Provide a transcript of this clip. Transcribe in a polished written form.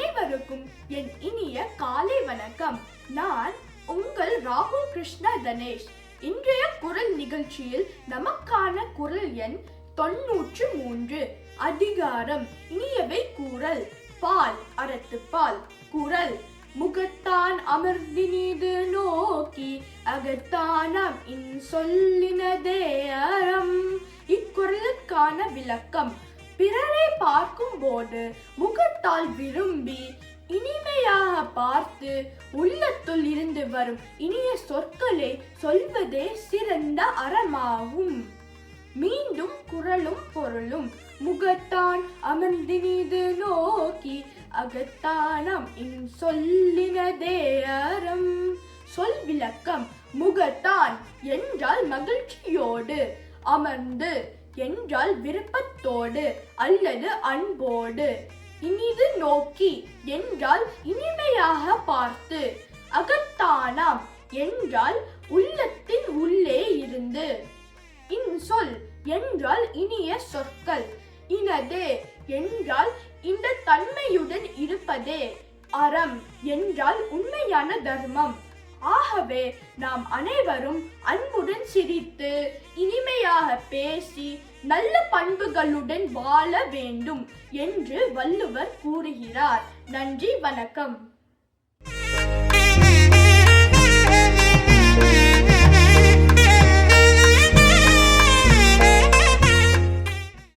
அனைவருக்கும் என் இனிய காலை வணக்கம். நான் உங்கள் ராகுல் கிருஷ்ண கணேஷ். இன்றைய குரல் நிகழ்ச்சியில் நமக்கான குரல் எண் 93. அதிகாரம் இனியவை கூறல். பால் அறத்துப்பால். குரல்: முகத்தான் அமர்ந்தினிது நோக்கி அகத்தானாம் சொல்லினதே அறம். இக்குறளுக்கான விளக்கம்: பிறரை பார்க்கும் போது முகத்தால் விரும்பி இனிமையாக பார்த்து உள்ளத்துள் இருந்து வரும் இனிய சொற்களை சொல்வதே சிறந்த அறமாகும். மீண்டும் குறளும் பொருளும்: முகத்தான் அமர்ந்தினிது நோக்கி அகத்தானாம் சொல்லினதே அறம். சொல் விளக்கம்: முகத்தான் என்றால் மகிழ்ச்சியோடு, அமர்ந்து என்றால் விருப்பத்தோடு அல்லது அன்போடு, இனிது நோக்கி என்றால் இனிமையாக பார்த்து, அகத்தானாம் என்றால் உள்ளத்தின் உள்ளே இருந்து, இன்சொல் என்றால் இனிய சொற்கள், இனதே என்றால் இந்த தன்மையுடன் இருப்பதே, அறம் என்றால் உண்மையான தர்மம். ஆகவே நாம் அனைவரும் அன்புடன் சிரித்து இனிமையாக பேசி நல்ல பண்புகளுடன் வாழ வேண்டும் என்று வள்ளுவர் கூறுகிறார். நன்றி, வணக்கம்.